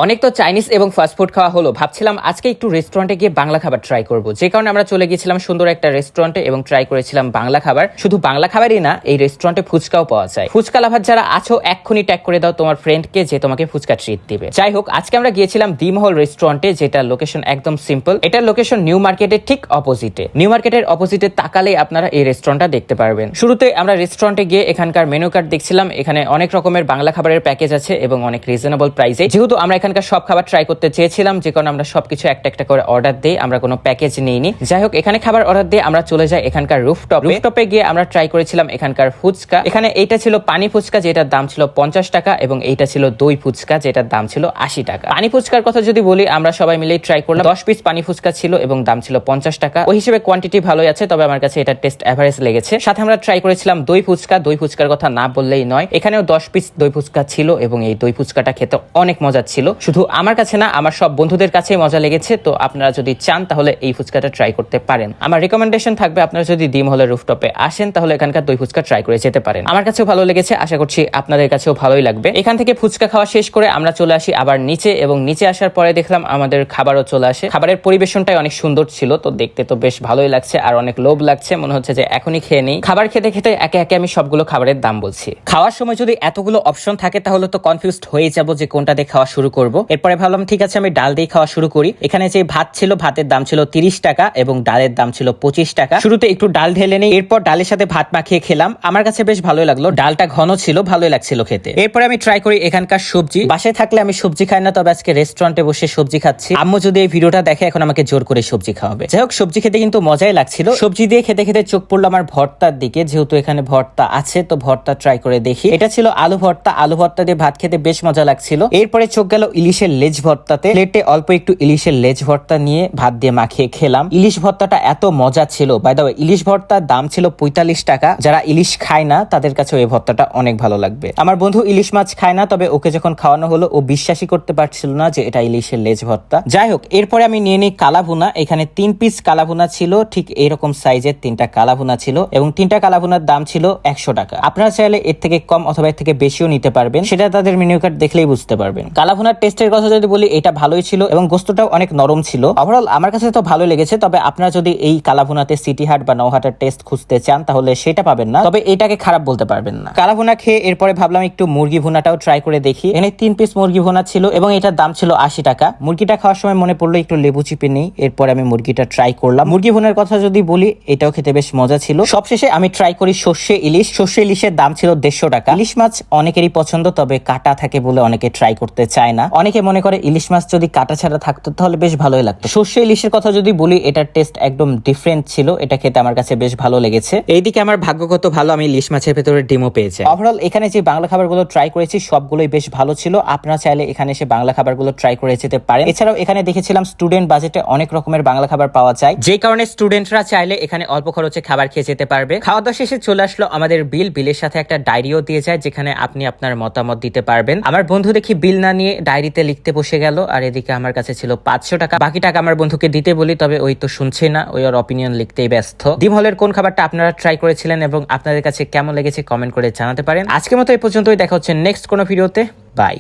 অনেক তো চাইনিজ এবং ফাস্টফুড খাওয়া হলো, ভাবছিলাম আজকে একটু রেস্টুরেন্টে গিয়ে বাংলা খাবার ট্রাই করব। যে কারণে আমরা চলে গিয়েছিলাম সুন্দর একটা রেস্টুরেন্টে এবং ট্রাই করেছিলাম বাংলা খাবার। শুধু বাংলা খাবারই না, এই রেস্টুরেন্টে ফুচকাও পাওয়া যায়। ফুচকা লাভার যারা আছো এক্ষুনি ট্যাগ করে দাও তোমার ফ্রেন্ডকে যে তোমাকে ফুচকা ট্রিট দিবে। যাই হোক, আজকে আমরা গিয়েছিলাম দি মহল রেস্টুরেন্টে, যেটা লোকেশন একদম সিম্পল। এটার লোকেশন নিউ মার্কেটের ঠিক অপোজিটে। নিউ মার্কেটের অপোজিটে তাকালেই আপনারা এই রেস্টুরেন্টটা দেখতে পারবেন। শুরুতে আমরা রেস্টুরেন্টে গিয়ে এখানকার মেনু কার্ড দেখছিলাম। এখানে অনেক রকমের বাংলা খাবারের প্যাকেজ আছে এবং অনেক রিজনেবল প্রাইসে। যেহেতু আমরা এখানকার সব খাবার ট্রাই করতে চেয়েছিলাম, যে কারণে আমরা সবকিছু একটা একটা করে অর্ডার দিই, আমরা কোনো প্যাকেজ নিইনি। যাই হোক, এখানে খাবার অর্ডার দিয়ে আমরা চলে যাই এখানকার রুফটপে গিয়ে আমরা ট্রাই করেছিলাম এখানকার ফুচকা। এখানে এইটা ছিল পানি ফুচকা, যেটার দাম ছিল 50 টাকা, এবং এইটা ছিল দই ফুচকা, যেটার দাম ছিল 80 টাকা। পানি ফুচকার কথা যদি বলি, আমরা সবাই মিলেই ট্রাই করলাম। 10 পিস পানি ফুচকা ছিল এবং দাম ছিল 50 টাকা। ওই হিসেবে কোয়ান্টিটি ভালোই আছে, তবে আমার কাছে এটা টেস্ট এভারেজ লেগেছে। সাথে আমরা ট্রাই করেছিলাম দই ফুচকা। দই ফুচকার কথা না বললেই নয়, এখানেও 10 পিস দই ফুচকা ছিল এবং এই দই ফুচকাটা খেতে অনেক মজা ছিল। শুধু আমার কাছে না, আমার সব বন্ধুদের কাছে মজা লেগেছে। তো আপনারা যদি চান তাহলে এই ফুচকাটা ট্রাই করতে পারেন। আমার রিকমেন্ডেশন থাকবে, আপনারা যদি দি মহলের রুফটপে আসেন তাহলে এখানকার দই ফুচকা ট্রাই করে যেতে পারেন। আমার কাছেও ভালো লেগেছে, আশা করছি আপনাদের কাছেও ভালোই লাগবে। এখান থেকে ফুচকা খাওয়া শেষ করে আমরা চলে আসি আবার নিচে, এবং নিচে আসার পরে দেখলাম আমাদের খাবারও চলে আসে। খাবারের পরিবেশনটাই অনেক সুন্দর ছিল, তো দেখতে তো বেশ ভালোই লাগছে আর অনেক লোভ লাগছে। মনে হচ্ছে যে এখনই খেয়ে নেই। খাবার খেতে খেতে একে একে আমি সবগুলো খাবারের দাম বলছি। খাওয়ার সময় যদি এতগুলো অপশন থাকে তাহলে তো কনফিউজড হয়ে যাব যে কোনটা দিয়ে খাওয়া শুরু করব। এরপরে ভাবলাম ঠিক আছে, আমি ডাল দিয়ে খাওয়া শুরু করি। এখানে যে ভাত ছিল, ভাতের দাম ছিল 30 টাকা এবং ডালের দাম ছিল 25 টাকা। শুরুতে একটু ডাল ঢেলে নেই, এরপর ডালের সাথে ভাত মাখিয়ে খেলাম। আমার কাছে বেশ ভালোই লাগলো, ডালটা ঘন ছিল, ভালোই লাগছিল খেতে। এরপরে আমি ট্রাই করি এখানকার সবজি। বাসায় থাকলে আমি সবজি খাই না, তবে আজকে রেস্টুরেন্টে বসে সবজি খাচ্ছি। আম্মু যদি এই ভিডিওটা দেখে এখন আমাকে জোর করে সবজি খাওয়াবে। যাই হোক, সবজি খেতে কিন্তু মজাই লাগছিল। সবজি দিয়ে খেতে খেতে চোখ পড়লো আমার ভর্তার দিকে। যেহেতু এখানে ভর্তা আছে, তো ভর্তা ট্রাই করে দেখি। এটা ছিল আলু ভর্তা। আলু ভর্তা দিয়ে ভাত খেতে বেশ মজা লাগছিল। এরপরে চোখ গেল ইলিশের লেজ ভর্তাতে। প্লেটে অল্প একটু ইলিশের লেজ ভর্তা নিয়ে ভাত দিয়ে মাখিয়ে খেলাম। ইলিশ ভর্তাটা এত মজা ছিল। বাই দ্য ওয়ে, ইলিশ ভর্তার দাম ছিল 45 টাকা। যারা ইলিশ খায় না তাদের কাছে এই ভর্তাটা অনেক ভালো লাগবে। আমার বন্ধু ইলিশ মাছ খায় না, তবে ওকে যখন খাওয়ানো হলো ও বিশ্বাসই করতে পারছিল না যে এটা ইলিশের লেজ ভর্তা। যাই হোক, এরপরে আমি নিয়ে নিই কালাভুনা। এখানে 3 পিস কালাভুনা ছিল, ঠিক এরকম সাইজের 3টা কালাভুনা ছিল এবং 3টা কালাভুনার দাম ছিল 100 টাকা। আপনারা চাইলে এর থেকে কম অথবা এর থেকে বেশিও নিতে পারবেন, সেটা তাদের মেনু কার্ড দেখলেই বুঝতে পারবেন। কালাভুনার টেস্টের কথা যদি বলি, এটা ভালোই ছিল এবং গোস্তটাও অনেক নরম ছিল। ওভারঅল আমার কাছে তো ভালো লেগেছে, তবে আপনারা যদি এই কালাভুনাতে সিটি হাট বা নৌহাটার টেস্ট খুঁজতে চান তাহলে সেটা পাবেন না, তবে এটাকে খারাপ বলতে পারবেন না। কালাভুনা খেয়ে এরপরে ভাবলাম একটু মুরগি ভুনাটাও ট্রাই করে দেখি। এখানে 3 পিস মুরগি ভুনা ছিল এবং এটার দাম ছিল 80 টাকা। মুরগিটা খাওয়ার সময় মনে পড়লো একটু লেবু চিপে নেই। এরপরে আমি মুরগিটা ট্রাই করলাম। মুরগি ভুনার কথা যদি বলি, এটাও খেতে বেশ মজা ছিল। সবশেষে আমি ট্রাই করি সর্ষে ইলিশ। সর্ষে ইলিশের দাম ছিল 150 টাকা। ইলিশ মাছ অনেকেরই পছন্দ, তবে কাটা থাকে বলে অনেকে ট্রাই করতে চায় না। অনেকে মনে করে ইলিশ মাছ যদি কাটা ছাড়া থাকতো তাহলে বেশ ভালোই লাগতো। সর্ষে ইলিশের কথা যদি বলি, এটার টেস্ট একদম ডিফারেন্ট ছিল। এটা খেতে আমার কাছে বেশ ভালো লেগেছে। এইদিকে আমার ভাগ্যগত ভালো, আমি ইলিশ মাছের ভেতরে ডিমও পেয়েছি। ওভারঅল এখানে যে বাংলা খাবারগুলো ট্রাই করেছি সবগুলোই বেশ ভালো ছিল। আপনারা চাইলে এখানে এসে বাংলা খাবারগুলো ট্রাই করে যেতে পারেন। এছাড়াও এখানে দেখেছিলাম স্টুডেন্ট বাজেটে অনেক রকমের বাংলা খাবার পাওয়া যায়, যে কারণে স্টুডেন্টরা চাইলে এখানে অল্প খরচে খাবার খেয়ে যেতে পারবে। খাওয়া দাওয়া শেষে চলে আসলো আমাদের বিলের সাথে একটা ডায়েরিও দিয়ে যায়, যেখানে আপনি আপনার মতামত দিতে পারবেন। আমার বন্ধু দেখি বিল না নিয়ে ডায়েরিতে লিখতে বসে গেল, আর এদিকে আমার কাছে ছিল 500 টাকা। বাকি টাকা আমার বন্ধুকে দিতে বলি, তবে ওই তো শুনছে না, ওই ওর অপিনিয়ন লিখতেই ব্যস্ত। দি মহলের কোন খাবারটা আপনারা ট্রাই করেছিলেন এবং আপনাদের কাছে কেমন লেগেছে কমেন্ট করে জানাতে পারেন। আজকের মতো এই পর্যন্তই, দেখা হচ্ছে নেক্সট কোনো ভিডিওতে। বাই।